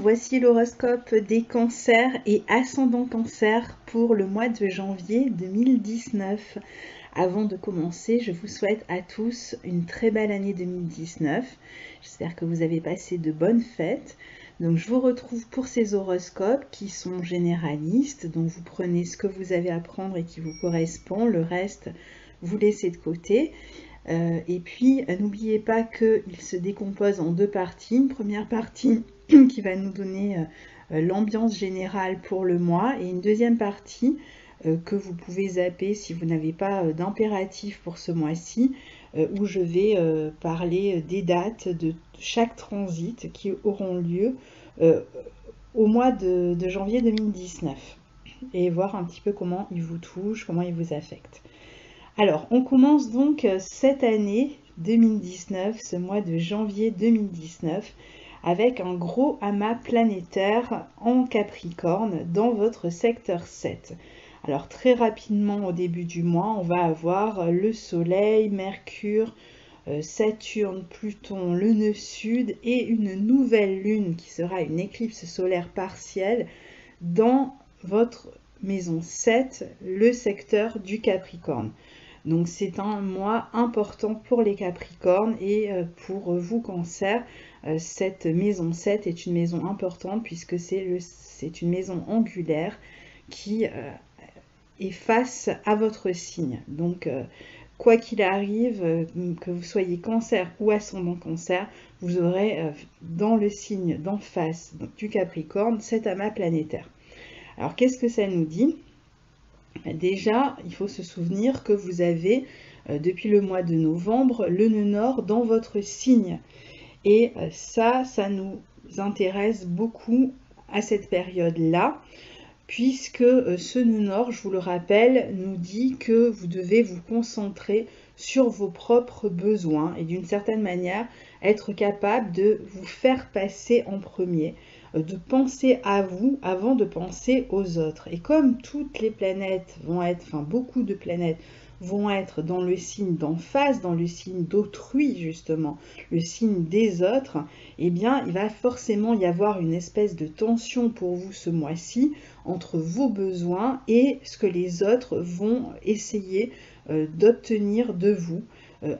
voici l'horoscope des cancers et ascendant cancer pour le mois de janvier 2019. Avant de commencer, je vous souhaite à tous une très belle année 2019. J'espère que vous avez passé de bonnes fêtes. Donc je vous retrouve pour ces horoscopes qui sont généralistes, donc vous prenez ce que vous avez à prendre et qui vous correspond, le reste vous laissez de côté. Et puis n'oubliez pas qu'il se décompose en deux parties. Une première partie qui va nous donner l'ambiance générale pour le mois et une deuxième partie que vous pouvez zapper si vous n'avez pas d'impératif pour ce mois-ci, où je vais parler des dates de chaque transit qui auront lieu au mois de janvier 2019 et voir un petit peu comment ils vous touchent, comment ils vous affectent. Alors, on commence donc cette année 2019, ce mois de janvier 2019, avec un gros amas planétaire en Capricorne dans votre secteur 7. Alors, très rapidement au début du mois, on va avoir le Soleil, Mercure, Saturne, Pluton, le nœud sud et une nouvelle lune qui sera une éclipse solaire partielle dans votre maison 7, le secteur du Capricorne. Donc c'est un mois important pour les Capricornes et pour vous Cancer, cette maison 7 est une maison importante puisque c'est une maison angulaire qui est face à votre signe. Donc quoi qu'il arrive, que vous soyez Cancer ou ascendant Cancer, vous aurez dans le signe d'en face du Capricorne cet amas planétaire. Alors qu'est-ce que ça nous dit ? Déjà, il faut se souvenir que vous avez, depuis le mois de novembre, le nœud nord dans votre signe. Et ça nous intéresse beaucoup à cette période-là, puisque ce nœud nord, je vous le rappelle, nous dit que vous devez vous concentrer sur vos propres besoins et d'une certaine manière être capable de vous faire passer en premier, de penser à vous avant de penser aux autres. Et comme toutes les planètes vont être, enfin beaucoup de planètes vont être dans le signe d'en face, dans le signe d'autrui justement, le signe des autres, eh bien il va forcément y avoir une espèce de tension pour vous ce mois-ci entre vos besoins et ce que les autres vont essayer d'obtenir de vous,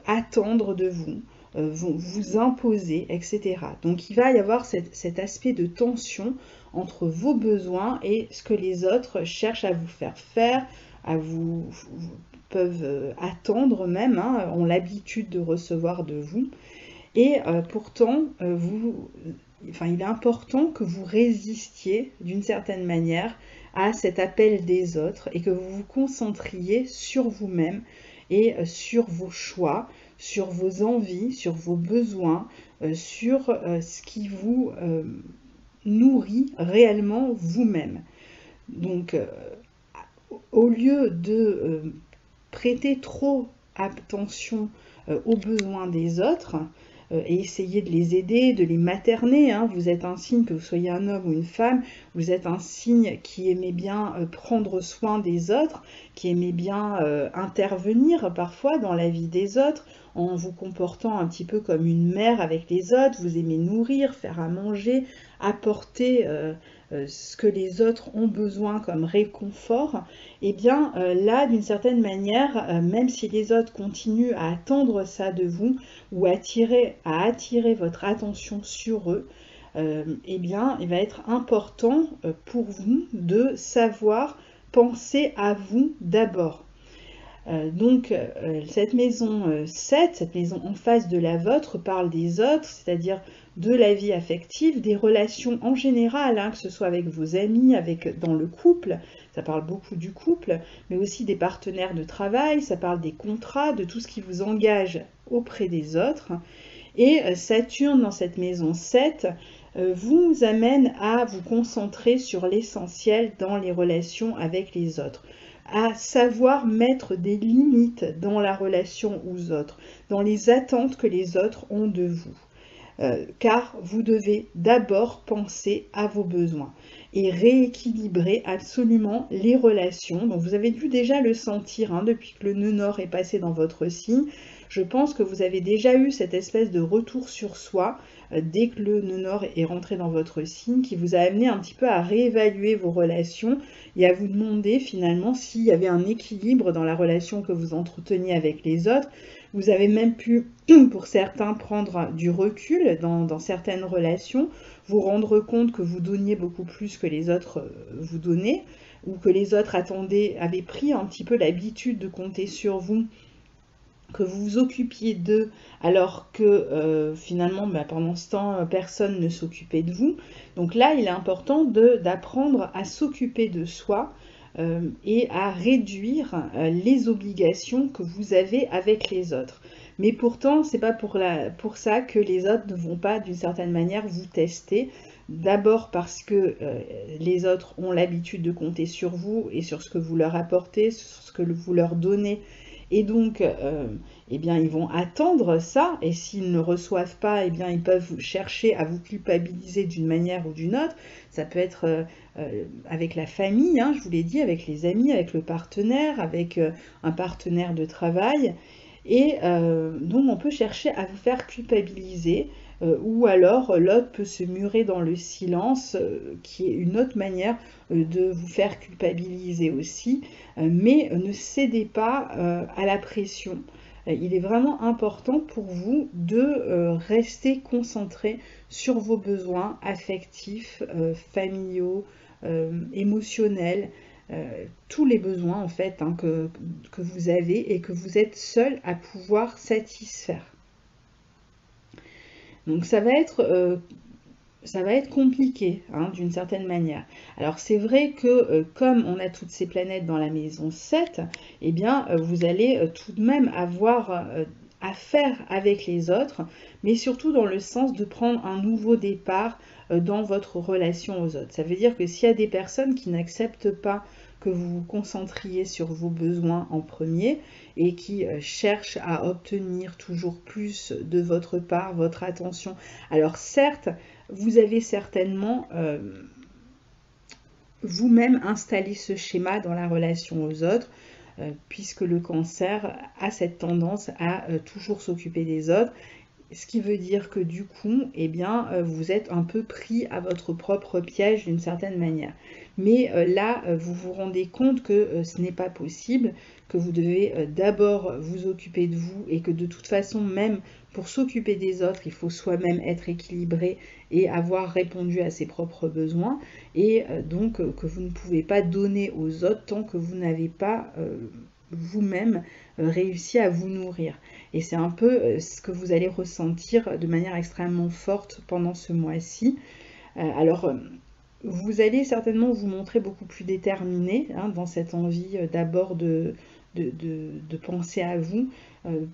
attendre de vous, vont vous imposer, etc. Donc il va y avoir cet aspect de tension entre vos besoins et ce que les autres cherchent à vous faire, peuvent attendre même, ont l'habitude de recevoir de vous. Et pourtant, il est important que vous résistiez d'une certaine manière à cet appel des autres et que vous vous concentriez sur vous-même et sur vos choix, sur vos envies, sur vos besoins, sur ce qui vous nourrit réellement vous-même. Donc, au lieu de prêter trop attention aux besoins des autres, et essayer de les aider, de les materner. Vous êtes un signe, que vous soyez un homme ou une femme, vous êtes un signe qui aimait bien prendre soin des autres, qui aimait bien intervenir parfois dans la vie des autres, en vous comportant un petit peu comme une mère avec les autres. Vous aimez nourrir, faire à manger, apporter ce que les autres ont besoin comme réconfort. Et bien là, d'une certaine manière, même si les autres continuent à attendre ça de vous ou à attirer votre attention sur eux, eh bien il va être important pour vous de savoir penser à vous d'abord. Donc cette maison 7, cette maison en face de la vôtre, parle des autres, c'est-à-dire de la vie affective, des relations en général, que ce soit avec vos amis, dans le couple, ça parle beaucoup du couple, mais aussi des partenaires de travail, ça parle des contrats, de tout ce qui vous engage auprès des autres. Et Saturne dans cette maison 7 vous amène à vous concentrer sur l'essentiel dans les relations avec les autres, à savoir mettre des limites dans la relation aux autres, dans les attentes que les autres ont de vous. Car vous devez d'abord penser à vos besoins et rééquilibrer absolument les relations. Donc vous avez dû déjà le sentir depuis que le nœud nord est passé dans votre signe. Je pense que vous avez déjà eu cette espèce de retour sur soi dès que le nœud nord est rentré dans votre signe, qui vous a amené un petit peu à réévaluer vos relations et à vous demander finalement s'il y avait un équilibre dans la relation que vous entreteniez avec les autres. Vous avez même pu, pour certains, prendre du recul dans certaines relations, vous rendre compte que vous donniez beaucoup plus que les autres vous donnaient, ou que les autres avaient pris un petit peu l'habitude de compter sur vous, que vous vous occupiez d'eux, alors que finalement, pendant ce temps, personne ne s'occupait de vous. Donc là, il est important d'apprendre à s'occuper de soi et à réduire les obligations que vous avez avec les autres. Mais pourtant, c'est pas pour ça que les autres ne vont pas, d'une certaine manière, vous tester. D'abord parce que les autres ont l'habitude de compter sur vous et sur ce que vous leur apportez, sur ce que vous leur donnez. Et donc, eh bien, ils vont attendre ça, et s'ils ne reçoivent pas, eh bien, ils peuvent chercher à vous culpabiliser d'une manière ou d'une autre. Ça peut être avec la famille, hein, je vous l'ai dit, avec les amis, avec le partenaire, avec un partenaire de travail. Et donc, on peut chercher à vous faire culpabiliser, ou alors l'autre peut se murer dans le silence, qui est une autre manière de vous faire culpabiliser aussi, mais ne cédez pas à la pression. Il est vraiment important pour vous de rester concentré sur vos besoins affectifs, familiaux, émotionnels, tous les besoins en fait hein, que vous avez et que vous êtes seul à pouvoir satisfaire. Donc ça va être compliqué hein, d'une certaine manière. Alors c'est vrai que comme on a toutes ces planètes dans la maison 7, eh bien vous allez tout de même avoir affaire avec les autres, mais surtout dans le sens de prendre un nouveau départ dans votre relation aux autres. Ça veut dire que s'il y a des personnes qui n'acceptent pas que vous vous concentriez sur vos besoins en premier et qui cherchent à obtenir toujours plus de votre part, votre attention. Alors certes, vous avez certainement vous-même installé ce schéma dans la relation aux autres, puisque le cancer a cette tendance à toujours s'occuper des autres. Ce qui veut dire que du coup, eh bien, vous êtes un peu pris à votre propre piège d'une certaine manière. Mais là, vous vous rendez compte que ce n'est pas possible, que vous devez d'abord vous occuper de vous et que de toute façon, même pour s'occuper des autres, il faut soi-même être équilibré et avoir répondu à ses propres besoins. Et donc, que vous ne pouvez pas donner aux autres tant que vous n'avez pas vous-même réussi à vous nourrir. Et c'est un peu ce que vous allez ressentir de manière extrêmement forte pendant ce mois-ci. Alors, vous allez certainement vous montrer beaucoup plus déterminé hein, dans cette envie d'abord de penser à vous.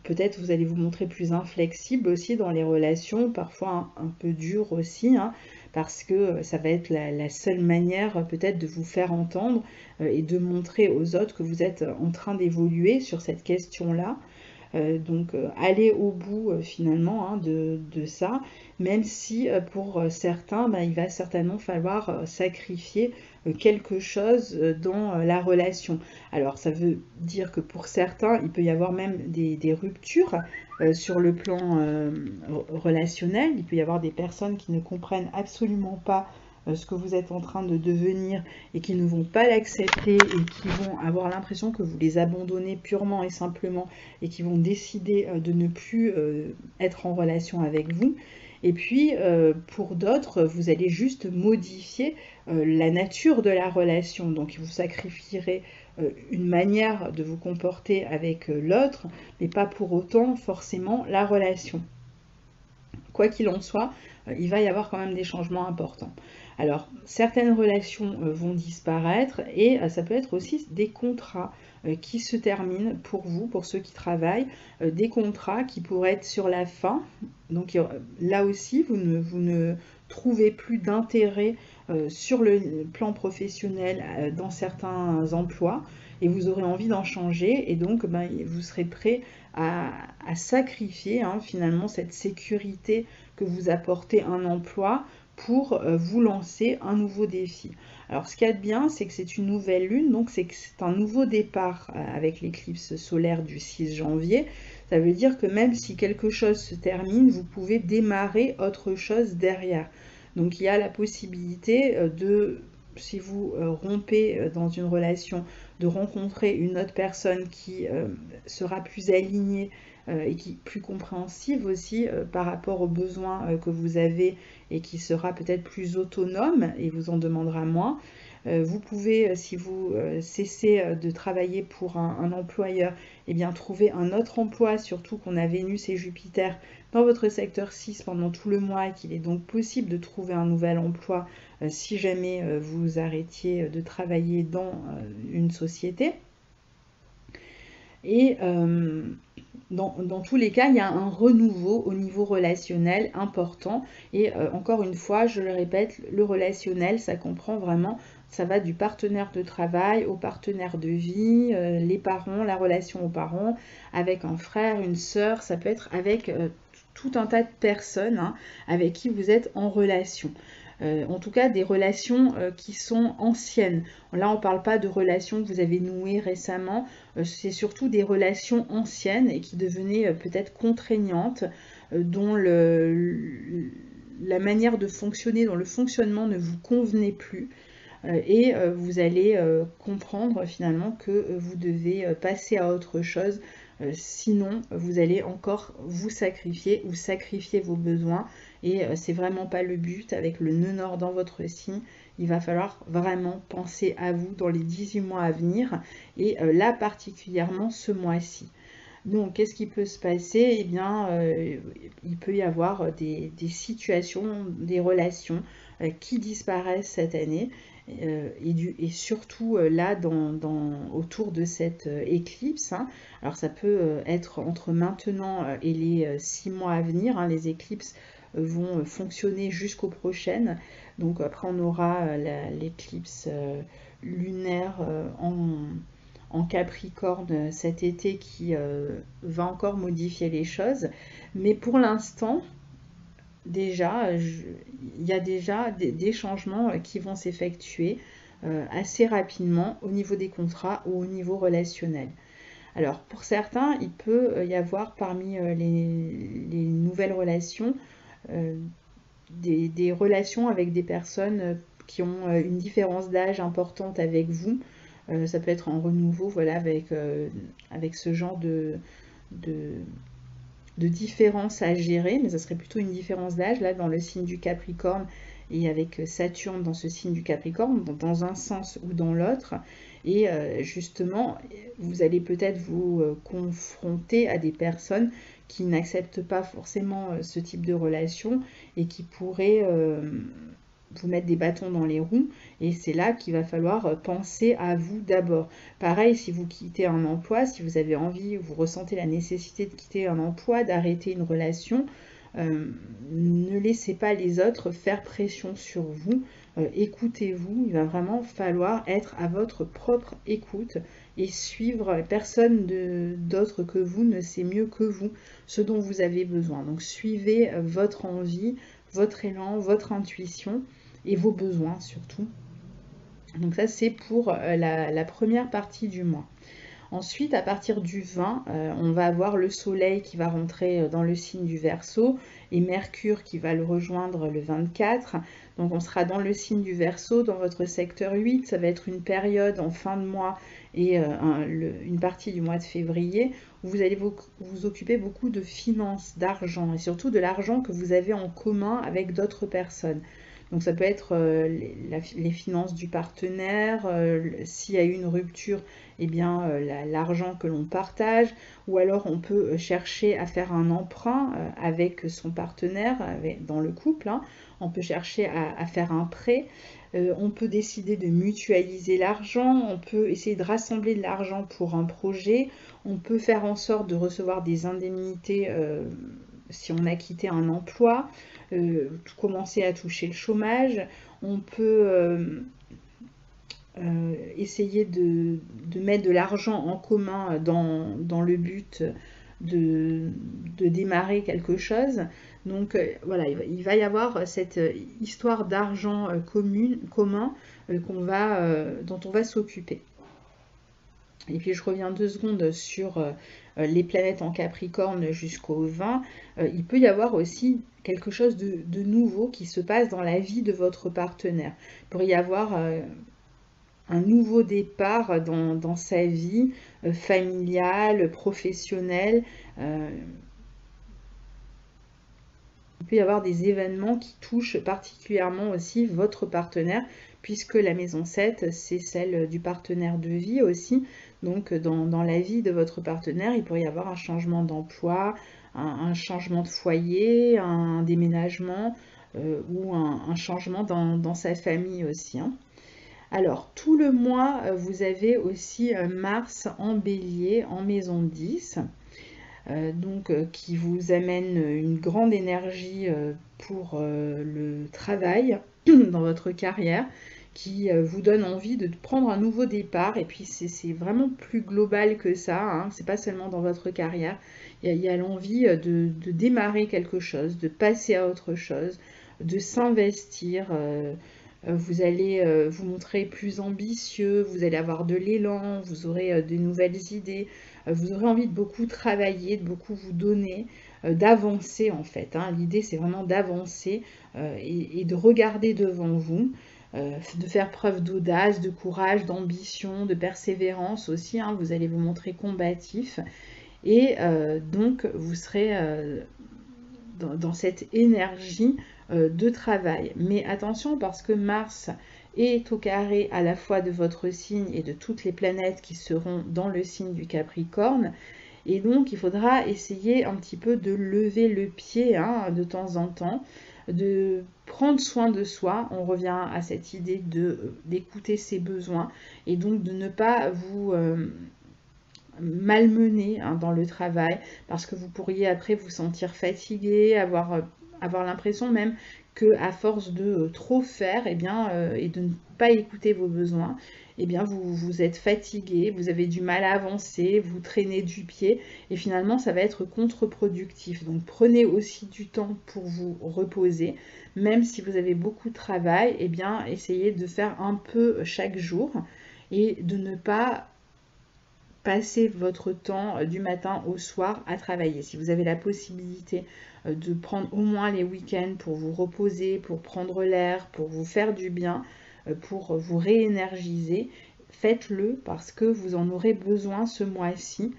Peut-être vous allez vous montrer plus inflexible aussi dans les relations, parfois un peu dur aussi, hein, parce que ça va être la seule manière peut-être de vous faire entendre et de montrer aux autres que vous êtes en train d'évoluer sur cette question-là. Donc aller au bout finalement hein, de ça, même si pour certains, il va certainement falloir sacrifier quelque chose dans la relation. Alors ça veut dire que pour certains, il peut y avoir même des ruptures sur le plan relationnel. Il peut y avoir des personnes qui ne comprennent absolument pas ce que vous êtes en train de devenir et qui ne vont pas l'accepter et qui vont avoir l'impression que vous les abandonnez purement et simplement et qui vont décider de ne plus être en relation avec vous. Et puis, pour d'autres, vous allez juste modifier la nature de la relation. Donc, vous sacrifierez une manière de vous comporter avec l'autre, mais pas pour autant forcément la relation. Quoi qu'il en soit, il va y avoir quand même des changements importants. Alors, certaines relations vont disparaître et ça peut être aussi des contrats qui se terminent pour vous, pour ceux qui travaillent, des contrats qui pourraient être sur la fin. Donc là aussi, vous ne trouvez plus d'intérêt sur le plan professionnel dans certains emplois et vous aurez envie d'en changer et donc vous serez prêt à sacrifier hein, finalement cette sécurité que vous apportez un emploi pour vous lancer un nouveau défi. Alors ce qu'il y a de bien, c'est que c'est une nouvelle lune, donc c'est un nouveau départ avec l'éclipse solaire du 6 janvier. Ça veut dire que même si quelque chose se termine, vous pouvez démarrer autre chose derrière. Donc il y a la possibilité si vous rompez dans une relation, de rencontrer une autre personne qui sera plus alignée et qui plus compréhensive aussi par rapport aux besoins que vous avez et qui sera peut-être plus autonome et vous en demandera moins. Vous pouvez, si vous cessez de travailler pour un employeur, eh bien, trouver un autre emploi, surtout qu'on a Vénus et Jupiter dans votre secteur 6 pendant tout le mois et qu'il est donc possible de trouver un nouvel emploi si jamais vous arrêtiez de travailler dans une société. Et dans tous les cas, il y a un renouveau au niveau relationnel important. Et encore une fois, je le répète, le relationnel, ça comprend vraiment, ça va du partenaire de travail au partenaire de vie, les parents, la relation aux parents, avec un frère, une sœur, ça peut être avec tout un tas de personnes avec qui vous êtes en relation. En tout cas des relations qui sont anciennes. Là, on ne parle pas de relations que vous avez nouées récemment, c'est surtout des relations anciennes et qui devenaient peut-être contraignantes, dont la manière de fonctionner, dont le fonctionnement ne vous convenait plus. Et vous allez comprendre finalement que vous devez passer à autre chose. Sinon, vous allez encore vous sacrifier ou sacrifier vos besoins. Et c'est vraiment pas le but. Avec le nœud nord dans votre signe, il va falloir vraiment penser à vous dans les 18 mois à venir. Et là, particulièrement ce mois-ci. Donc, qu'est-ce qui peut se passer? Eh bien, il peut y avoir des situations, des relations qui disparaissent cette année. Et surtout là autour de cette éclipse. Alors ça peut être entre maintenant et les 6 mois à venir. Les éclipses vont fonctionner jusqu'aux prochaines. Donc après on aura l'éclipse lunaire en Capricorne cet été qui va encore modifier les choses. Mais pour l'instant, déjà, il y a déjà des changements qui vont s'effectuer assez rapidement au niveau des contrats ou au niveau relationnel. Alors, pour certains, il peut y avoir parmi les nouvelles relations des relations avec des personnes qui ont une différence d'âge importante avec vous. Ça peut être en renouveau, voilà, avec ce genre de différence à gérer, mais ça serait plutôt une différence d'âge, là, dans le signe du Capricorne et avec Saturne dans ce signe du Capricorne, dans un sens ou dans l'autre. Et justement, vous allez peut-être vous confronter à des personnes qui n'acceptent pas forcément ce type de relation et qui pourraient vous mettre des bâtons dans les roues, et c'est là qu'il va falloir penser à vous d'abord. Pareil, si vous quittez un emploi, si vous avez envie, vous ressentez la nécessité de quitter un emploi, d'arrêter une relation, ne laissez pas les autres faire pression sur vous, écoutez-vous, il va vraiment falloir être à votre propre écoute et suivre. Personne d'autre que vous ne sait mieux que vous ce dont vous avez besoin. Donc suivez votre envie, votre élan, votre intuition et vos besoins surtout. Donc ça c'est pour la première partie du mois. Ensuite, à partir du 20, on va avoir le soleil qui va rentrer dans le signe du Verseau et Mercure qui va le rejoindre le 24. Donc on sera dans le signe du Verseau, dans votre secteur 8. Ça va être une période en fin de mois et une partie du mois de février où vous allez vous occuper beaucoup de finances, d'argent et surtout de l'argent que vous avez en commun avec d'autres personnes. Donc ça peut être les finances du partenaire, s'il y a eu une rupture, eh bien l'argent que l'on partage, ou alors on peut chercher à faire un emprunt avec son partenaire, dans le couple, on peut chercher à faire un prêt, on peut décider de mutualiser l'argent, on peut essayer de rassembler de l'argent pour un projet, on peut faire en sorte de recevoir des indemnités si on a quitté un emploi, commencer à toucher le chômage, on peut essayer de mettre de l'argent en commun dans le but de démarrer quelque chose. Donc voilà, il va y avoir cette histoire d'argent commun dont on va s'occuper. Et puis je reviens 2 secondes sur les planètes en Capricorne jusqu'au 20. Il peut y avoir aussi quelque chose de nouveau qui se passe dans la vie de votre partenaire. Il pourrait y avoir un nouveau départ dans sa vie familiale, professionnelle. Il peut y avoir des événements qui touchent particulièrement aussi votre partenaire, puisque la maison 7, c'est celle du partenaire de vie aussi. Donc dans la vie de votre partenaire, il pourrait y avoir un changement d'emploi, un changement de foyer, un déménagement ou un changement dans sa famille aussi, hein. Alors, tout le mois, vous avez aussi Mars en bélier, en maison 10. Donc qui vous amène une grande énergie pour le travail dans votre carrière, qui vous donne envie de prendre un nouveau départ. Et puis c'est vraiment plus global que ça, hein. C'est pas seulement dans votre carrière. Il y a l'envie de démarrer quelque chose, de passer à autre chose, de s'investir. Vous allez vous montrer plus ambitieux, vous allez avoir de l'élan, vous aurez de nouvelles idées, vous aurez envie de beaucoup travailler, de beaucoup vous donner, d'avancer en fait, hein. L'idée c'est vraiment d'avancer et de regarder devant vous, de faire preuve d'audace, de courage, d'ambition, de persévérance aussi, hein. Vous allez vous montrer combatif et donc vous serez dans cette énergie de travail. Mais attention parce que Mars est au carré à la fois de votre signe et de toutes les planètes qui seront dans le signe du Capricorne. Et donc il faudra essayer un petit peu de lever le pied, hein, de temps en temps, de prendre soin de soi. On revient à cette idée d'écouter ses besoins et donc de ne pas vous malmené, hein, dans le travail, parce que vous pourriez après vous sentir fatigué, avoir l'impression même que à force de trop faire, et de ne pas écouter vos besoins, vous êtes fatigué, vous avez du mal à avancer, vous traînez du pied, et finalement ça va être contre-productif. Donc prenez aussi du temps pour vous reposer, même si vous avez beaucoup de travail, essayez de faire un peu chaque jour et de ne pas passez votre temps du matin au soir à travailler. Si vous avez la possibilité de prendre au moins les week-ends pour vous reposer, pour prendre l'air, pour vous faire du bien, pour vous réénergiser, faites-le parce que vous en aurez besoin ce mois-ci.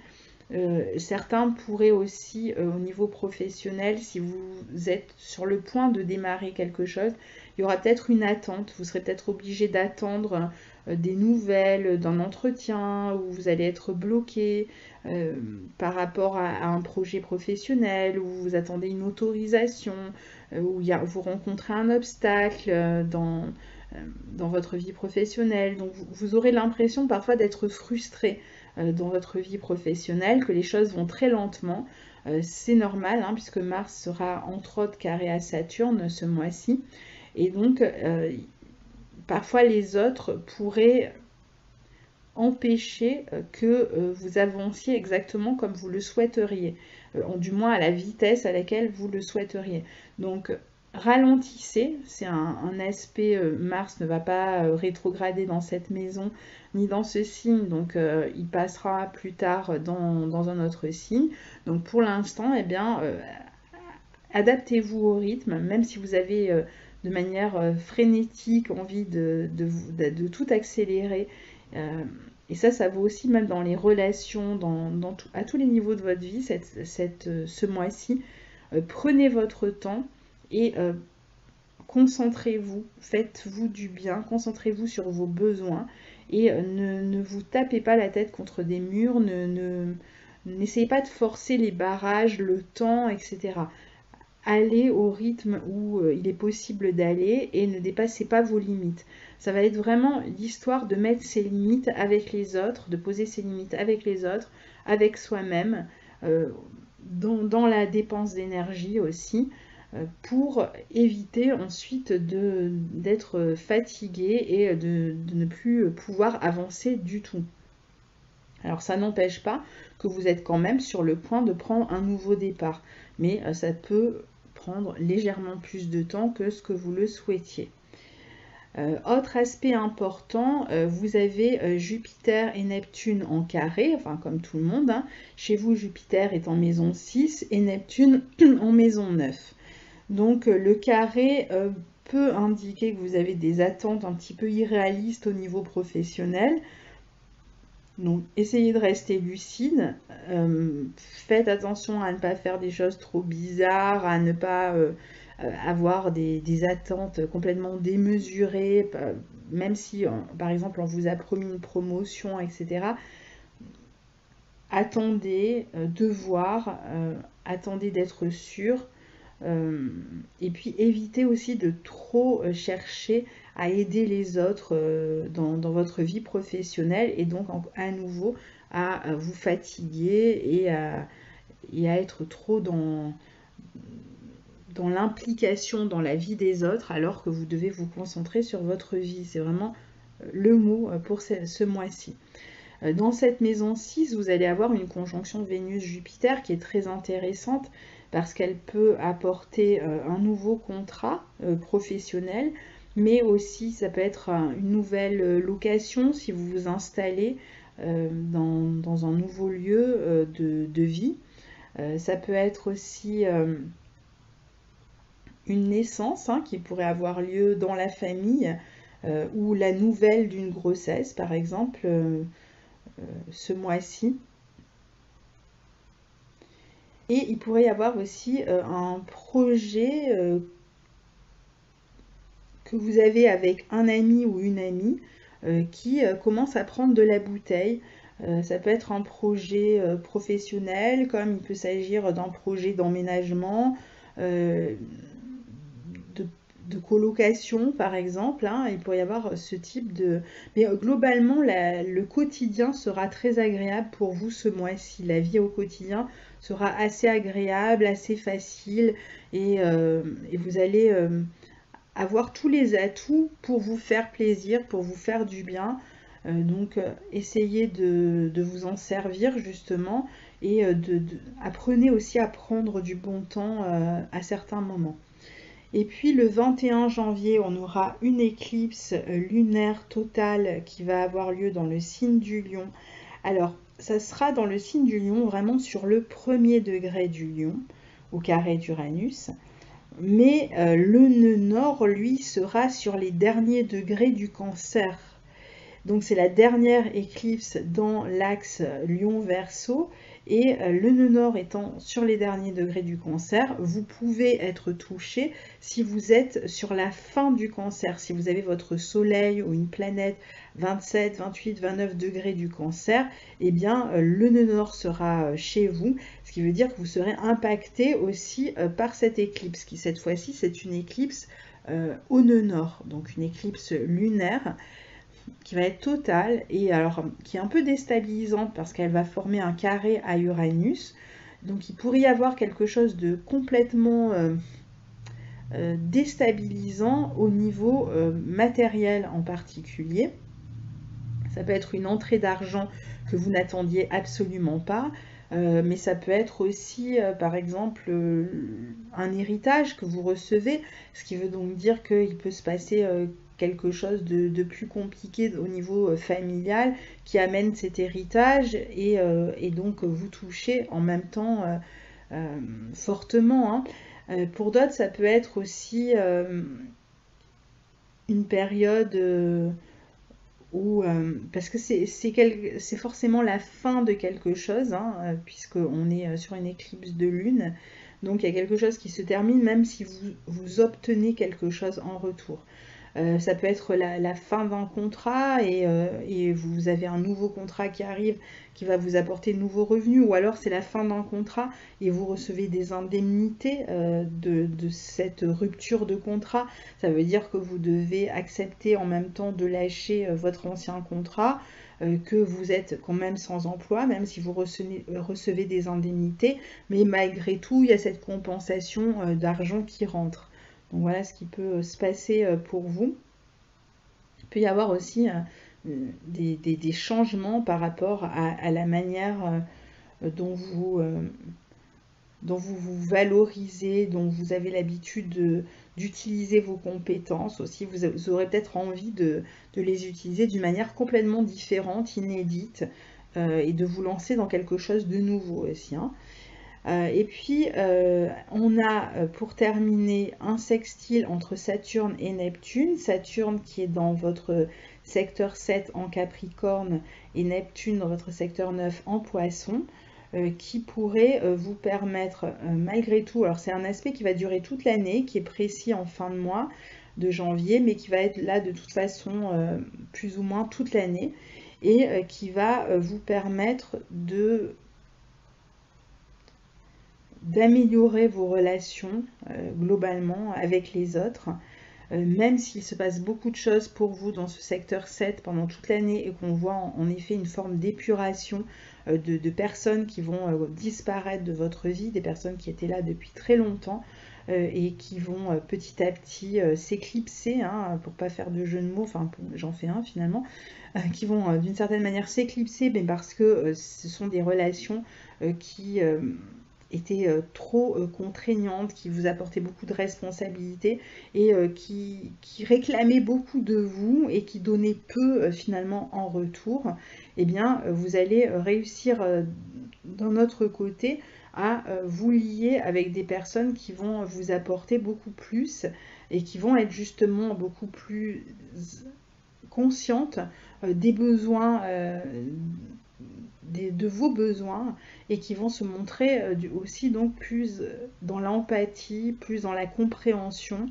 Certains pourraient aussi, au niveau professionnel, si vous êtes sur le point de démarrer quelque chose, il y aura peut-être une attente, vous serez peut-être obligé d'attendre des nouvelles d'un entretien où vous allez être bloqué par rapport à un projet professionnel, où vous attendez une autorisation, où vous rencontrez un obstacle dans votre vie professionnelle. Donc vous aurez l'impression parfois d'être frustré dans votre vie professionnelle, que les choses vont très lentement. C'est normal, hein, puisque Mars sera entre autres carré à Saturne ce mois-ci. Et donc, parfois les autres pourraient empêcher que vous avanciez exactement comme vous le souhaiteriez, du moins à la vitesse à laquelle vous le souhaiteriez. Donc, ralentissez, c'est un aspect, Mars ne va pas rétrograder dans cette maison ni dans ce signe, donc il passera plus tard dans un autre signe. Donc pour l'instant, adaptez-vous au rythme, même si vous avez de manière frénétique envie de tout accélérer. Et ça vaut aussi même dans les relations, à tous les niveaux de votre vie, ce mois-ci. Prenez votre temps et concentrez-vous, faites-vous du bien, concentrez-vous sur vos besoins et ne vous tapez pas la tête contre des murs, n'essayez pas de forcer les barrages, le temps, etc. Allez au rythme où il est possible d'aller et ne dépassez pas vos limites. Ça va être vraiment l'histoire de mettre ses limites avec les autres, de poser ses limites avec les autres, avec soi-même, dans la dépense d'énergie aussi, pour éviter ensuite d'être fatigué et de ne plus pouvoir avancer du tout. Alors ça n'empêche pas que vous êtes quand même sur le point de prendre un nouveau départ, mais ça peut prendre légèrement plus de temps que ce que vous le souhaitiez. Autre aspect important, vous avez Jupiter et Neptune en carré, enfin comme tout le monde, hein. Chez vous, Jupiter est en maison 6 et Neptune en maison 9. Donc le carré peut indiquer que vous avez des attentes un petit peu irréalistes au niveau professionnel. Donc essayez de rester lucide, faites attention à ne pas faire des choses trop bizarres, à ne pas avoir des attentes complètement démesurées, même si par exemple on vous a promis une promotion, etc. Attendez de voir, attendez d'être sûr. Et puis évitez aussi de trop chercher à aider les autres dans votre vie professionnelle et donc à nouveau à vous fatiguer et à être trop dans l'implication dans la vie des autres alors que vous devez vous concentrer sur votre vie. C'est vraiment le mot pour ce mois-ci. Dans cette maison 6, vous allez avoir une conjonction Vénus-Jupiter qui est très intéressante parce qu'elle peut apporter un nouveau contrat professionnel, mais aussi ça peut être une nouvelle location si vous vous installez dans un nouveau lieu de vie. Ça peut être aussi une naissance qui pourrait avoir lieu dans la famille ou la nouvelle d'une grossesse, par exemple, ce mois-ci. Et il pourrait y avoir aussi un projet que vous avez avec un ami ou une amie qui commence à prendre de la bouteille. Ça peut être un projet professionnel, comme il peut s'agir d'un projet d'emménagement, de colocation par exemple, hein. Il pourrait y avoir ce type de... Mais globalement, le quotidien sera très agréable pour vous ce mois-ci. La vie au quotidien sera assez agréable, assez facile et vous allez avoir tous les atouts pour vous faire plaisir, pour vous faire du bien. Donc essayez de vous en servir justement et apprenez aussi à prendre du bon temps à certains moments. Et puis le 21 janvier, on aura une éclipse lunaire totale qui va avoir lieu dans le signe du Lion. Alors, ça sera dans le signe du Lion, vraiment sur le premier degré du Lion, au carré d'Uranus. Mais le nœud nord, lui, sera sur les derniers degrés du Cancer. Donc c'est la dernière éclipse dans l'axe Lion-Verseau. Et le nœud nord étant sur les derniers degrés du Cancer, vous pouvez être touché si vous êtes sur la fin du Cancer. Si vous avez votre soleil ou une planète 27, 28, 29 degrés du Cancer, eh bien le nœud nord sera chez vous, ce qui veut dire que vous serez impacté aussi par cette éclipse, qui cette fois-ci c'est une éclipse au nœud nord, donc une éclipse lunaire qui va être totale et alors qui est un peu déstabilisante parce qu'elle va former un carré à Uranus. Donc il pourrait y avoir quelque chose de complètement déstabilisant au niveau matériel en particulier. Ça peut être une entrée d'argent que vous n'attendiez absolument pas, mais ça peut être aussi, par exemple, un héritage que vous recevez, ce qui veut donc dire qu'il peut se passer quelque chose de plus compliqué au niveau familial qui amène cet héritage et donc vous touchez en même temps fortement, hein. Pour d'autres, ça peut être aussi une période où, parce que c'est forcément la fin de quelque chose, hein, puisqu'on est sur une éclipse de lune. Donc il y a quelque chose qui se termine, même si vous obtenez quelque chose en retour. Ça peut être la fin d'un contrat et vous avez un nouveau contrat qui arrive qui va vous apporter de nouveaux revenus, ou alors c'est la fin d'un contrat et vous recevez des indemnités de cette rupture de contrat. Ça veut dire que vous devez accepter en même temps de lâcher votre ancien contrat, que vous êtes quand même sans emploi, même si vous recevez des indemnités, mais malgré tout, il y a cette compensation d'argent qui rentre. Donc voilà ce qui peut se passer pour vous. Il peut y avoir aussi des changements par rapport à la manière dont dont vous vous valorisez, dont vous avez l'habitude d'utiliser vos compétences aussi. Vous aurez peut-être envie de les utiliser d'une manière complètement différente, inédite, et de vous lancer dans quelque chose de nouveau aussi, hein. Et puis, on a pour terminer un sextile entre Saturne et Neptune. Saturne qui est dans votre secteur 7 en Capricorne et Neptune dans votre secteur 9 en Poisson, qui pourrait vous permettre, malgré tout, alors c'est un aspect qui va durer toute l'année, qui est précis en fin de mois de janvier, mais qui va être là de toute façon plus ou moins toute l'année, et qui va vous permettre d'améliorer vos relations globalement avec les autres, même s'il se passe beaucoup de choses pour vous dans ce secteur 7 pendant toute l'année et qu'on voit en effet une forme d'épuration de personnes qui vont disparaître de votre vie, des personnes qui étaient là depuis très longtemps et qui vont petit à petit s'éclipser, hein, pour pas faire de jeu de mots, enfin j'en fais un finalement, qui vont d'une certaine manière s'éclipser, mais parce que ce sont des relations qui étaient trop contraignantes, qui vous apportaient beaucoup de responsabilités et qui réclamaient beaucoup de vous et qui donnaient peu finalement en retour, eh bien vous allez réussir d'un autre côté à vous lier avec des personnes qui vont vous apporter beaucoup plus et qui vont être justement beaucoup plus conscientes des besoins de vos besoins et qui vont se montrer aussi donc plus dans l'empathie, plus dans la compréhension.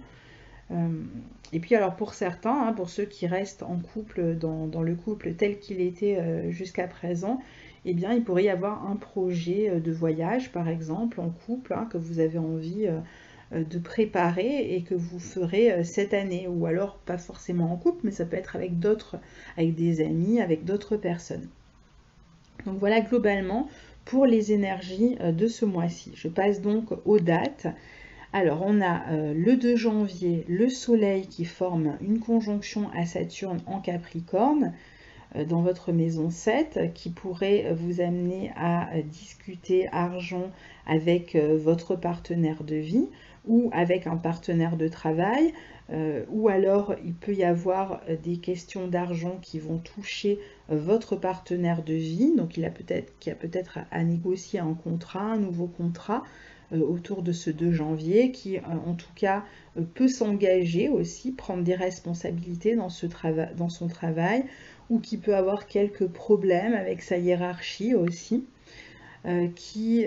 Et puis alors pour certains, hein, pour ceux qui restent en couple, dans le couple tel qu'il était jusqu'à présent, eh bien il pourrait y avoir un projet de voyage par exemple en couple, hein, que vous avez envie de préparer et que vous ferez cette année, ou alors pas forcément en couple, mais ça peut être avec d'autres, avec des amis, avec d'autres personnes. Donc voilà globalement pour les énergies de ce mois-ci. Je passe donc aux dates. Alors on a le 2 janvier, le Soleil qui forme une conjonction à Saturne en Capricorne dans votre maison 7, qui pourrait vous amener à discuter argent avec votre partenaire de vie ou avec un partenaire de travail, ou alors il peut y avoir des questions d'argent qui vont toucher votre partenaire de vie, donc il a peut-être à négocier un contrat, un nouveau contrat autour de ce 2 janvier, qui en tout cas peut s'engager aussi, prendre des responsabilités dans son travail, ou qui peut avoir quelques problèmes avec sa hiérarchie aussi, qui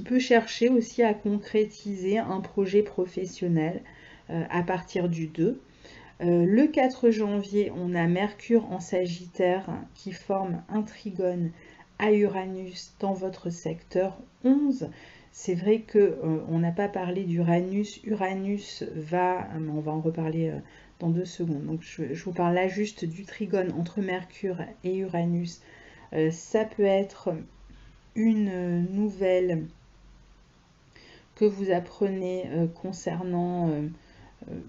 peut chercher aussi à concrétiser un projet professionnel à partir du 2. Le 4 janvier, on a Mercure en Sagittaire qui forme un trigone à Uranus dans votre secteur 11. C'est vrai qu'on n'a pas parlé d'Uranus. Uranus va, on va en reparler dans 2 secondes. Donc je vous parle là juste du trigone entre Mercure et Uranus. Ça peut être une nouvelle que vous apprenez concernant...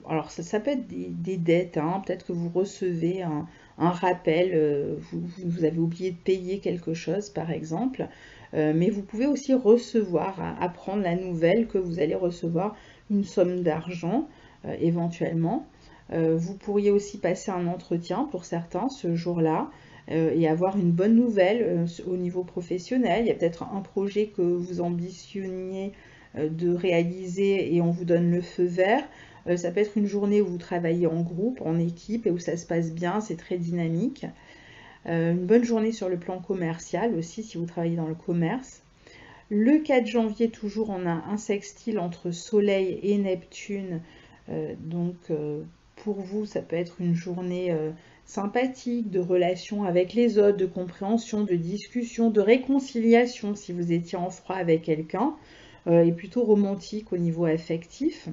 alors ça peut être des dettes, hein, peut-être que vous recevez un rappel, vous avez oublié de payer quelque chose par exemple, mais vous pouvez aussi recevoir, apprendre la nouvelle que vous allez recevoir une somme d'argent éventuellement. Vous pourriez aussi passer un entretien pour certains ce jour-là et avoir une bonne nouvelle au niveau professionnel. Il y a peut-être un projet que vous ambitionniez de réaliser et on vous donne le feu vert. Ça peut être une journée où vous travaillez en groupe, en équipe et où ça se passe bien, c'est très dynamique. Une bonne journée sur le plan commercial aussi si vous travaillez dans le commerce. Le 4 janvier, toujours, on a un sextile entre Soleil et Neptune. Donc, pour vous, ça peut être une journée sympathique, de relation avec les autres, de compréhension, de discussion, de réconciliation si vous étiez en froid avec quelqu'un, et plutôt romantique au niveau affectif.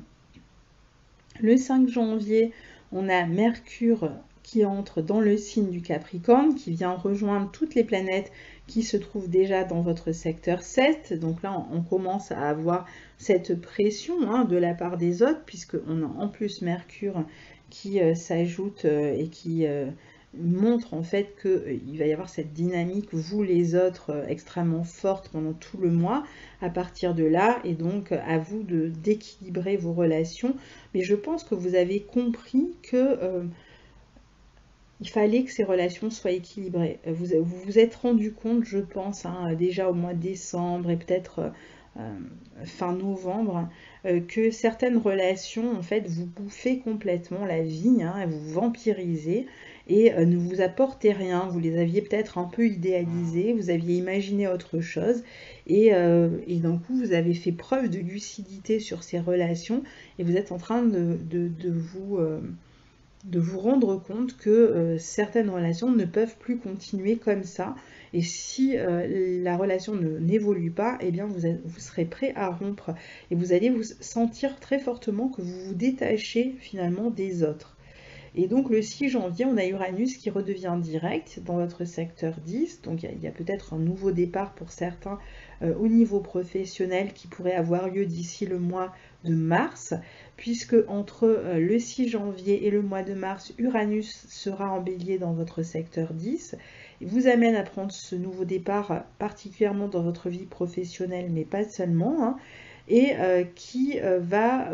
Le 5 janvier, on a Mercure qui entre dans le signe du Capricorne, qui vient rejoindre toutes les planètes qui se trouvent déjà dans votre secteur 7. Donc là, on commence à avoir cette pression, hein, de la part des autres, puisqu'on a en plus Mercure qui s'ajoute et qui montre en fait qu'il va y avoir cette dynamique, vous les autres, extrêmement forte pendant tout le mois à partir de là, et donc à vous d'équilibrer vos relations. Mais je pense que vous avez compris que il fallait que ces relations soient équilibrées. Vous vous êtes rendu compte, je pense, hein, déjà au mois de décembre et peut-être fin novembre, que certaines relations, en fait, vous bouffaient complètement la vie, hein, vous vampirisez et ne vous apportaient rien. Vous les aviez peut-être un peu idéalisées, vous aviez imaginé autre chose et d'un coup, vous avez fait preuve de lucidité sur ces relations et vous êtes en train de vous rendre compte que certaines relations ne peuvent plus continuer comme ça. Et si la relation n'évolue pas, eh bien vous serez prêt à rompre. Et vous allez vous sentir très fortement que vous vous détachez finalement des autres. Et donc le 6 janvier, on a Uranus qui redevient direct dans votre secteur 10. Donc il y a peut-être un nouveau départ pour certains au niveau professionnel qui pourrait avoir lieu d'ici le mois de mars, puisque entre le 6 janvier et le mois de mars, Uranus sera en bélier dans votre secteur 10. Il vous amène à prendre ce nouveau départ particulièrement dans votre vie professionnelle, mais pas seulement, hein, et qui va...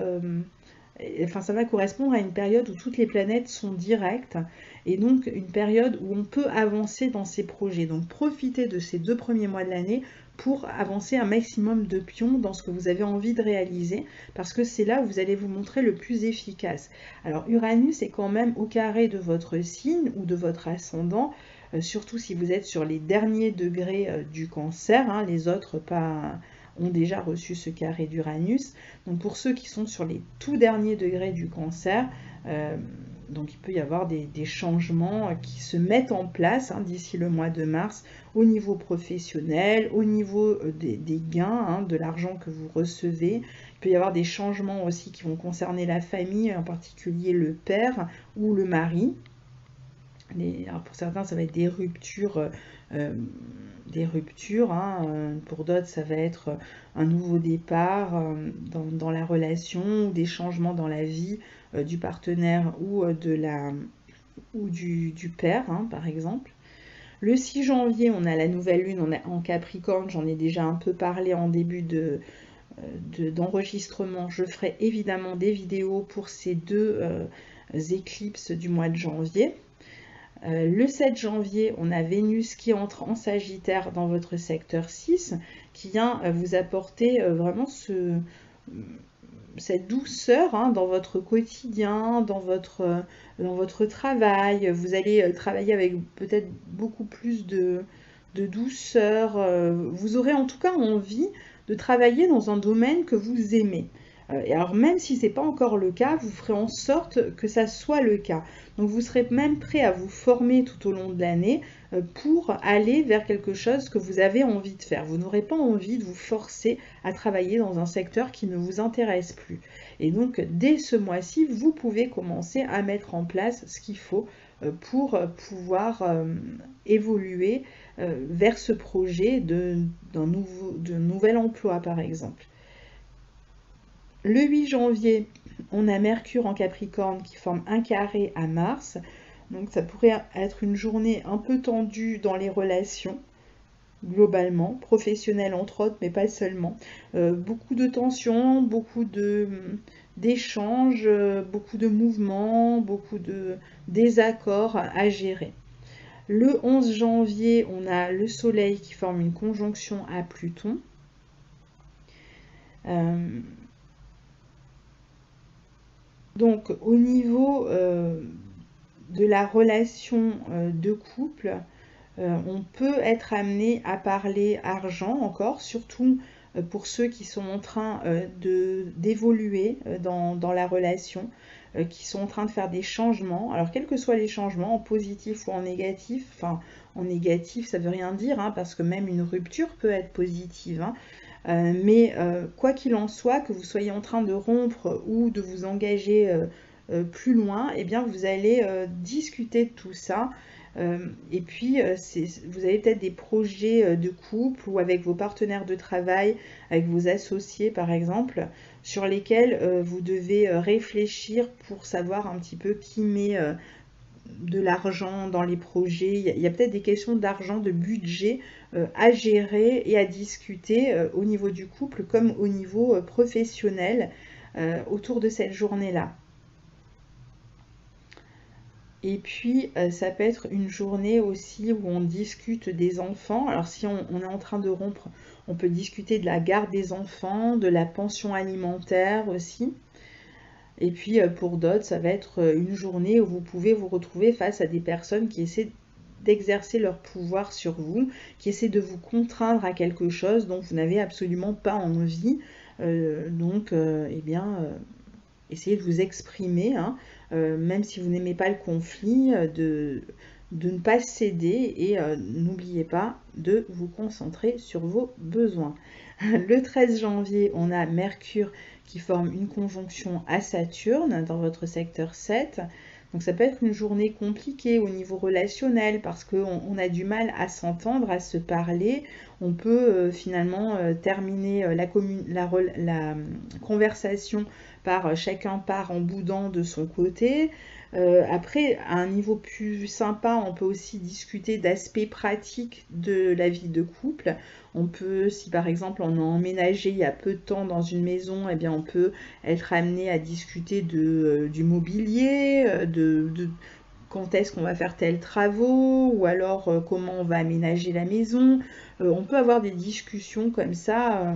Enfin, ça va correspondre à une période où toutes les planètes sont directes et donc une période où on peut avancer dans ses projets. Donc profitez de ces 2 premiers mois de l'année pour avancer un maximum de pions dans ce que vous avez envie de réaliser parce que c'est là où vous allez vous montrer le plus efficace. Alors Uranus est quand même au carré de votre signe ou de votre ascendant, surtout si vous êtes sur les derniers degrés du Cancer, hein, les autres pas ont déjà reçu ce carré d'Uranus. Donc pour ceux qui sont sur les tout derniers degrés du Cancer, donc il peut y avoir des changements qui se mettent en place hein, d'ici le mois de mars au niveau professionnel, au niveau des gains, hein, de l'argent que vous recevez. Il peut y avoir des changements aussi qui vont concerner la famille, en particulier le père ou le mari. Alors pour certains, ça va être des ruptures, hein, pour d'autres, ça va être un nouveau départ dans la relation, ou des changements dans la vie du partenaire ou, du père, hein, par exemple. Le 6 janvier, on a la nouvelle lune en Capricorne, j'en ai déjà un peu parlé en début d'enregistrement. Je ferai évidemment des vidéos pour ces deux éclipses du mois de janvier. Le 7 janvier, on a Vénus qui entre en Sagittaire dans votre secteur 6, qui vient vous apporter vraiment cette douceur hein, dans votre quotidien, dans votre travail. Vous allez travailler avec peut-être beaucoup plus de douceur. Vous aurez en tout cas envie de travailler dans un domaine que vous aimez. Et alors même si ce n'est pas encore le cas, vous ferez en sorte que ça soit le cas. Donc vous serez même prêt à vous former tout au long de l'année pour aller vers quelque chose que vous avez envie de faire. Vous n'aurez pas envie de vous forcer à travailler dans un secteur qui ne vous intéresse plus. Et donc dès ce mois-ci, vous pouvez commencer à mettre en place ce qu'il faut pour pouvoir évoluer vers ce projet de nouvel emploi par exemple. Le 8 janvier, on a Mercure en Capricorne qui forme un carré à Mars. Donc ça pourrait être une journée un peu tendue dans les relations, globalement, professionnelles entre autres, mais pas seulement. Beaucoup de tensions, beaucoup d'échanges, beaucoup de mouvements, beaucoup de désaccords à gérer. Le 11 janvier, on a le Soleil qui forme une conjonction à Pluton. Donc au niveau de la relation de couple, on peut être amené à parler argent encore, surtout pour ceux qui sont en train d'évoluer dans la relation, qui sont en train de faire des changements. Alors quels que soient les changements, en positif ou en négatif, enfin en négatif ça veut rien dire, hein, parce que même une rupture peut être positive, hein. Mais quoi qu'il en soit, que vous soyez en train de rompre ou de vous engager plus loin, eh bien vous allez discuter de tout ça. Et puis vous avez peut-être des projets de couple ou avec vos partenaires de travail, avec vos associés par exemple, sur lesquels vous devez réfléchir pour savoir un petit peu qui met de l'argent dans les projets. Il y a peut-être des questions d'argent, de budget à gérer et à discuter au niveau du couple comme au niveau professionnel autour de cette journée-là. Et puis, ça peut être une journée aussi où on discute des enfants. Alors, si on est en train de rompre, on peut discuter de la garde des enfants, de la pension alimentaire aussi. Et puis, pour d'autres, ça va être une journée où vous pouvez vous retrouver face à des personnes qui essaient d'exercer leur pouvoir sur vous, qui essaient de vous contraindre à quelque chose dont vous n'avez absolument pas envie. Eh bien, essayez de vous exprimer, hein, même si vous n'aimez pas le conflit, de ne pas céder et n'oubliez pas de vous concentrer sur vos besoins. Le 13 janvier, on a Mercure qui forme une conjonction à Saturne dans votre secteur 7. Donc ça peut être une journée compliquée au niveau relationnel parce qu'on a du mal à s'entendre, à se parler. On peut finalement terminer la conversation par chacun part en boudant de son côté. Après, à un niveau plus sympa, on peut aussi discuter d'aspects pratiques de la vie de couple. On peut, si par exemple on a emménagé il y a peu de temps dans une maison, eh bien on peut être amené à discuter du mobilier, quand est-ce qu'on va faire tels travaux, ou alors comment on va aménager la maison. On peut avoir des discussions comme ça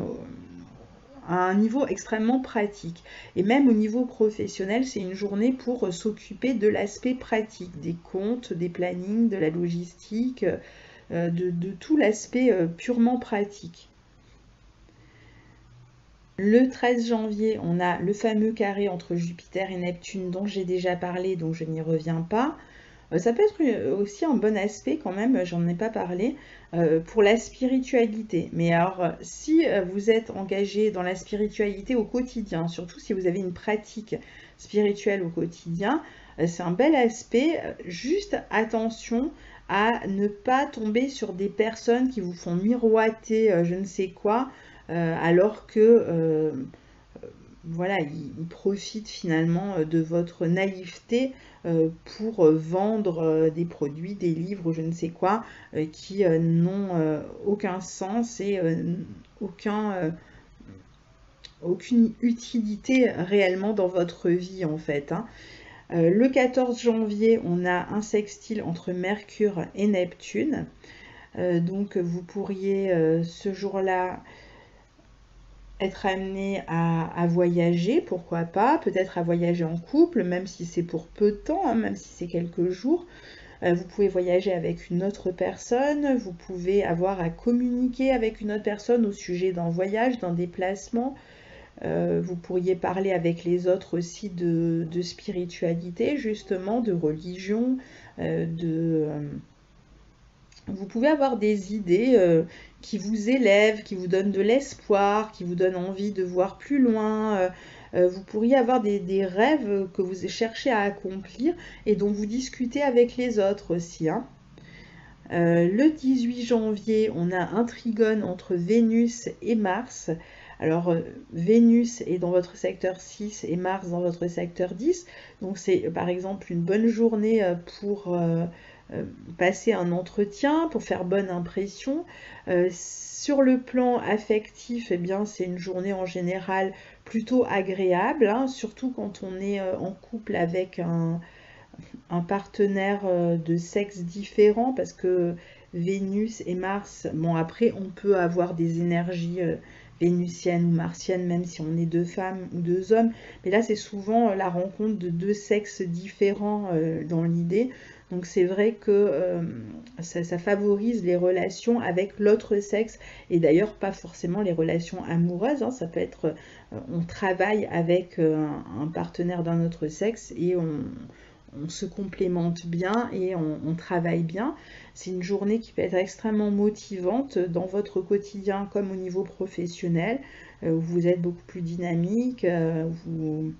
à un niveau extrêmement pratique. Et même au niveau professionnel, c'est une journée pour s'occuper de l'aspect pratique, des comptes, des plannings, de la logistique, de tout l'aspect purement pratique. Le 13 janvier, on a le fameux carré entre Jupiter et Neptune dont j'ai déjà parlé, donc je n'y reviens pas. Ça peut être aussi un bon aspect quand même, j'en ai pas parlé, pour la spiritualité. Mais alors, si vous êtes engagé dans la spiritualité au quotidien, surtout si vous avez une pratique spirituelle au quotidien, c'est un bel aspect. Juste attention à ne pas tomber sur des personnes qui vous font miroiter je ne sais quoi, alors que voilà, ils profitent finalement de votre naïveté pour vendre des produits, des livres, je ne sais quoi, qui n'ont aucun sens et aucune utilité réellement dans votre vie en fait, hein. Le 14 janvier, on a un sextile entre Mercure et Neptune. Donc vous pourriez ce jour-là être amené à voyager, pourquoi pas, peut-être à voyager en couple, même si c'est pour peu de temps, hein, même si c'est quelques jours. Vous pouvez voyager avec une autre personne, vous pouvez avoir à communiquer avec une autre personne au sujet d'un voyage, d'un déplacement. Vous pourriez parler avec les autres aussi de spiritualité, justement, de religion, vous pouvez avoir des idées qui vous élèvent, qui vous donnent de l'espoir, qui vous donnent envie de voir plus loin. Vous pourriez avoir des rêves que vous cherchez à accomplir et dont vous discutez avec les autres aussi, hein. Le 18 janvier, on a un trigone entre Vénus et Mars. Alors, Vénus est dans votre secteur 6 et Mars dans votre secteur 10. Donc, c'est par exemple une bonne journée pour passer un entretien, pour faire bonne impression. Sur le plan affectif, eh bien, c'est une journée en général plutôt agréable, hein, surtout quand on est en couple avec un partenaire de sexe différent, parce que Vénus et Mars, bon après on peut avoir des énergies vénusiennes ou martiennes même si on est deux femmes ou deux hommes, mais là c'est souvent la rencontre de deux sexes différents dans l'idée. Donc c'est vrai que ça favorise les relations avec l'autre sexe et d'ailleurs pas forcément les relations amoureuses, hein. Ça peut être on travaille avec un partenaire d'un autre sexe et on se complémente bien et on travaille bien. C'est une journée qui peut être extrêmement motivante dans votre quotidien comme au niveau professionnel. Vous êtes beaucoup plus dynamique, vous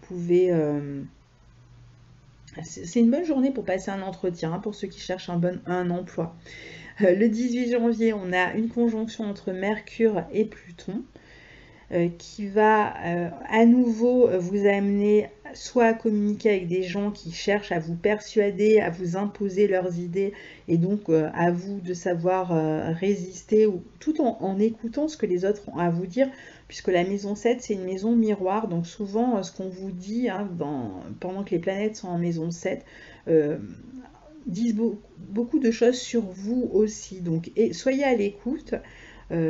pouvez... c'est une bonne journée pour passer un entretien, hein, pour ceux qui cherchent un emploi. Le 18 janvier, on a une conjonction entre Mercure et Pluton. qui va à nouveau vous amener soit à communiquer avec des gens qui cherchent à vous persuader, à vous imposer leurs idées, et donc à vous de savoir résister, ou, tout en écoutant ce que les autres ont à vous dire, puisque la maison 7, c'est une maison miroir, donc souvent ce qu'on vous dit hein, pendant que les planètes sont en maison 7, disent beaucoup de choses sur vous aussi. Donc soyez à l'écoute,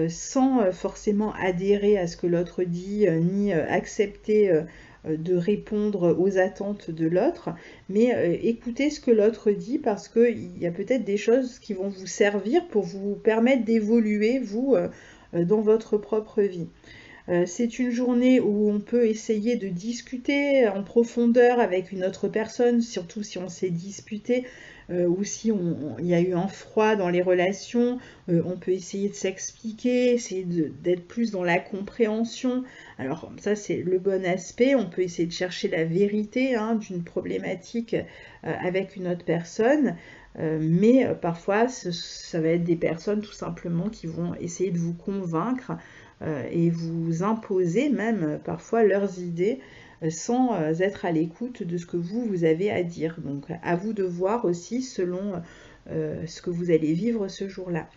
sans forcément adhérer à ce que l'autre dit, ni accepter de répondre aux attentes de l'autre, mais écoutez ce que l'autre dit, parce qu'il y a peut-être des choses qui vont vous servir pour vous permettre d'évoluer, vous, dans votre propre vie. C'est une journée où on peut essayer de discuter en profondeur avec une autre personne, surtout si on s'est disputé ou si il y a eu un froid dans les relations. On peut essayer de s'expliquer, essayer d'être plus dans la compréhension. Alors ça, c'est le bon aspect. On peut essayer de chercher la vérité hein, d'une problématique avec une autre personne. Mais parfois, ça va être des personnes tout simplement qui vont essayer de vous convaincre et vous imposer même parfois leurs idées sans être à l'écoute de ce que vous avez à dire. Donc à vous de voir aussi selon ce que vous allez vivre ce jour-là.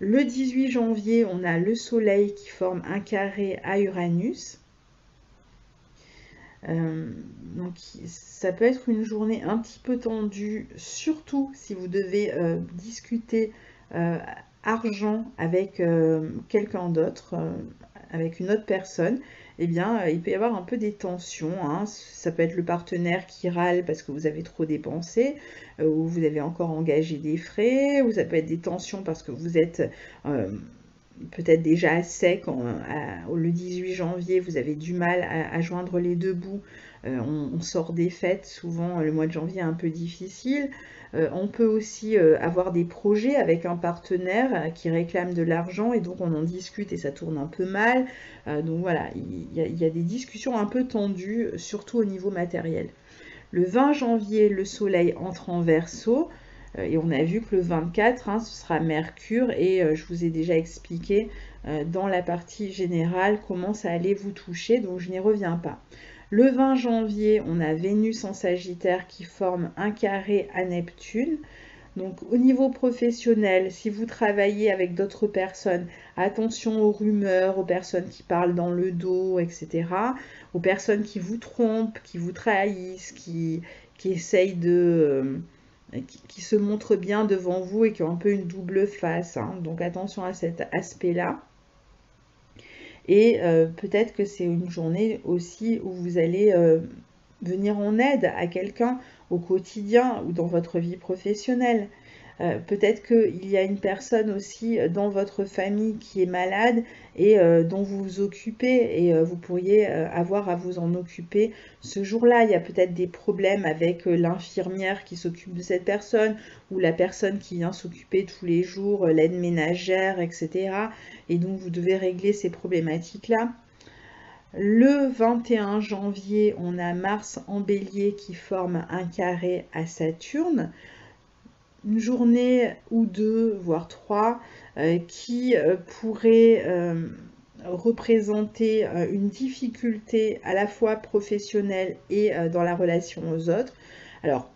Le 18 janvier, on a le soleil qui forme un carré à Uranus. Donc ça peut être une journée un petit peu tendue, surtout si vous devez discuter argent avec quelqu'un d'autre, avec une autre personne. Eh bien, il peut y avoir un peu des tensions. Hein. Ça peut être le partenaire qui râle parce que vous avez trop dépensé, ou vous avez encore engagé des frais, ou ça peut être des tensions parce que vous êtes peut-être déjà à sec le 18 janvier, vous avez du mal à joindre les deux bouts. On sort des fêtes, souvent le mois de janvier est un peu difficile. On peut aussi avoir des projets avec un partenaire qui réclame de l'argent et donc on en discute et ça tourne un peu mal. Donc voilà, il y a des discussions un peu tendues, surtout au niveau matériel. Le 20 janvier, le soleil entre en Verseau. Et on a vu que le 24, hein, ce sera Mercure, et je vous ai déjà expliqué dans la partie générale comment ça allait vous toucher, donc je n'y reviens pas. Le 20 janvier, on a Vénus en Sagittaire qui forme un carré à Neptune. Donc au niveau professionnel, si vous travaillez avec d'autres personnes, attention aux rumeurs, aux personnes qui parlent dans le dos, etc. Aux personnes qui vous trompent, qui vous trahissent, qui essayent qui se montrent bien devant vous et qui ont un peu une double face. Hein. Donc attention à cet aspect-là. Et peut-être que c'est une journée aussi où vous allez venir en aide à quelqu'un au quotidien ou dans votre vie professionnelle. Peut-être qu'il y a une personne aussi dans votre famille qui est malade et dont vous vous occupez et vous pourriez avoir à vous en occuper ce jour-là. Il y a peut-être des problèmes avec l'infirmière qui s'occupe de cette personne ou la personne qui vient s'occuper tous les jours, l'aide ménagère, etc. Et donc vous devez régler ces problématiques-là. Le 21 janvier, on a Mars en Bélier qui forme un carré à Saturne. Une journée ou deux, voire trois, qui pourrait représenter une difficulté à la fois professionnelle et dans la relation aux autres. Alors,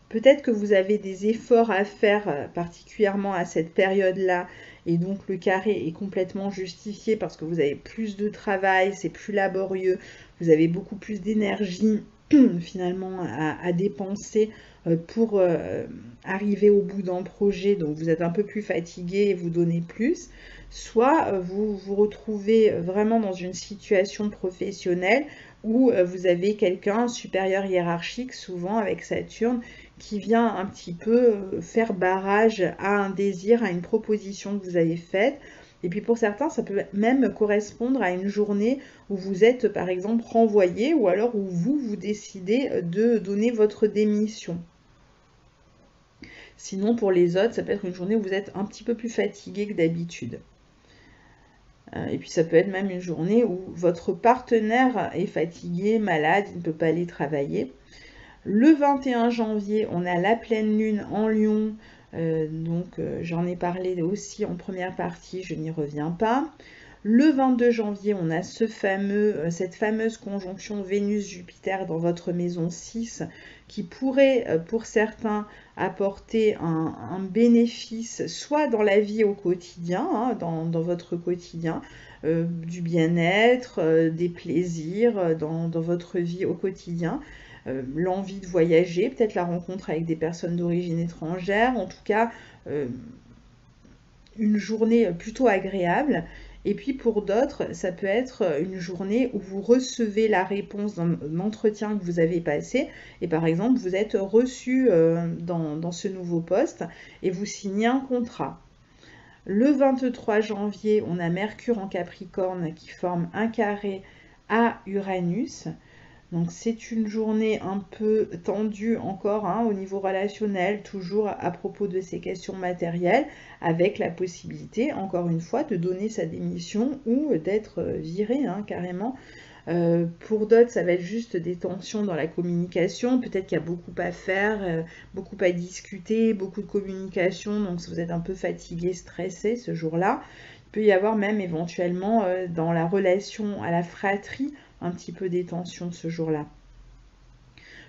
peut-être que vous avez des efforts à faire particulièrement à cette période-là et donc le carré est complètement justifié parce que vous avez plus de travail, c'est plus laborieux, vous avez beaucoup plus d'énergie finalement à dépenser pour arriver au bout d'un projet, donc vous êtes un peu plus fatigué et vous donnez plus, soit vous vous retrouvez vraiment dans une situation professionnelle où vous avez quelqu'un supérieur hiérarchique, souvent avec Saturne, qui vient un petit peu faire barrage à un désir, à une proposition que vous avez faite. Et puis pour certains, ça peut même correspondre à une journée où vous êtes par exemple renvoyé ou alors où vous décidez de donner votre démission. Sinon pour les autres, ça peut être une journée où vous êtes un petit peu plus fatigué que d'habitude. Et puis ça peut être même une journée où votre partenaire est fatigué, malade, il ne peut pas aller travailler. Le 21 janvier, on a la pleine lune en Lion, donc j'en ai parlé aussi en première partie, je n'y reviens pas. Le 22 janvier, on a cette fameuse conjonction Vénus-Jupiter dans votre maison 6 qui pourrait, pour certains, apporter un bénéfice, soit dans la vie au quotidien, hein, dans votre quotidien, du bien-être, des plaisirs dans votre vie au quotidien, l'envie de voyager, peut-être la rencontre avec des personnes d'origine étrangère, en tout cas une journée plutôt agréable. Et puis pour d'autres, ça peut être une journée où vous recevez la réponse d'un entretien que vous avez passé. Et par exemple, vous êtes reçu dans ce nouveau poste et vous signez un contrat. Le 23 janvier, on a Mercure en Capricorne qui forme un carré à Uranus. Donc c'est une journée un peu tendue encore hein, au niveau relationnel, toujours à propos de ces questions matérielles, avec la possibilité, encore une fois, de donner sa démission ou d'être viré hein, carrément. Pour d'autres, ça va être juste des tensions dans la communication. Peut-être qu'il y a beaucoup à faire, beaucoup à discuter, beaucoup de communication. Donc si vous êtes un peu fatigué, stressé ce jour-là, il peut y avoir même éventuellement dans la relation à la fratrie, un petit peu des tensions ce jour-là.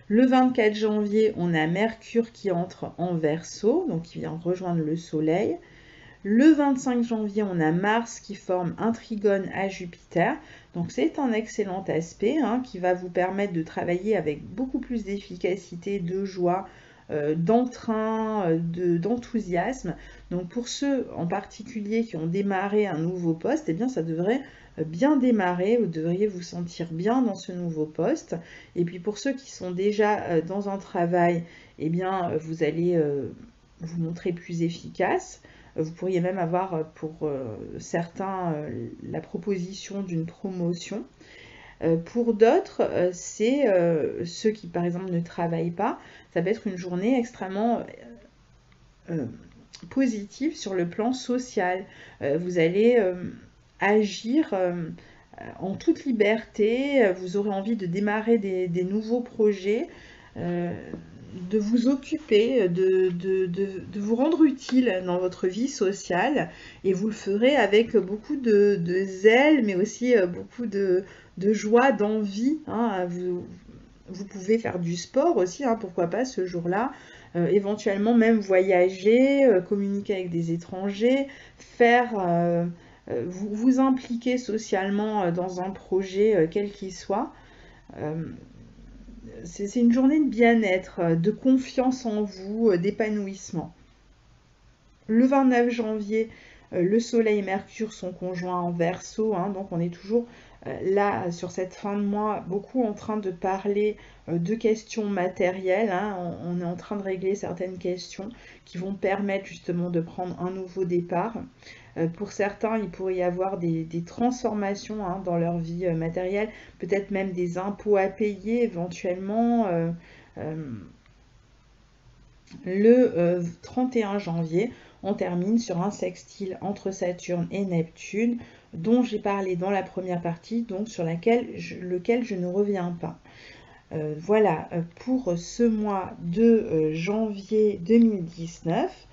Le 24 janvier, on a Mercure qui entre en Verseau, donc qui vient rejoindre le Soleil. Le 25 janvier, on a Mars qui forme un trigone à Jupiter. Donc c'est un excellent aspect hein, qui va vous permettre de travailler avec beaucoup plus d'efficacité, de joie, d'entrain, d'enthousiasme. Donc pour ceux en particulier qui ont démarré un nouveau poste, eh bien ça devrait bien démarrer, vous devriez vous sentir bien dans ce nouveau poste. Et puis pour ceux qui sont déjà dans un travail, eh bien vous allez vous montrer plus efficace. Vous pourriez même avoir pour certains la proposition d'une promotion. Pour d'autres, c'est ceux qui par exemple ne travaillent pas, ça peut être une journée extrêmement positive sur le plan social. Vous allez agir en toute liberté, vous aurez envie de démarrer des nouveaux projets, de vous occuper, de vous rendre utile dans votre vie sociale et vous le ferez avec beaucoup de zèle mais aussi beaucoup de joie, d'envie. Hein, vous pouvez faire du sport aussi, hein, pourquoi pas ce jour-là, éventuellement même voyager, communiquer avec des étrangers, vous impliquer socialement dans un projet quel qu'il soit. C'est une journée de bien-être, de confiance en vous, d'épanouissement. Le 29 janvier, le Soleil et Mercure sont conjoints en Verseau, hein, donc on est toujours là, sur cette fin de mois, beaucoup en train de parler de questions matérielles. Hein, on est en train de régler certaines questions qui vont permettre justement de prendre un nouveau départ. Pour certains, il pourrait y avoir des transformations hein, dans leur vie matérielle, peut-être même des impôts à payer éventuellement. Le 31 janvier, on termine sur un sextile entre Saturne et Neptune, dont j'ai parlé dans la première partie, donc sur lequel je ne reviens pas. Voilà pour ce mois de janvier 2019.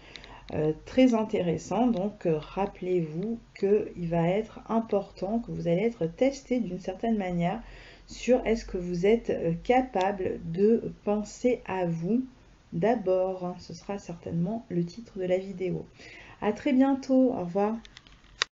Très intéressant, donc rappelez-vous qu'il va être important que vous allez être testé d'une certaine manière sur est-ce que vous êtes capable de penser à vous d'abord. Ce sera certainement le titre de la vidéo. À très bientôt, au revoir.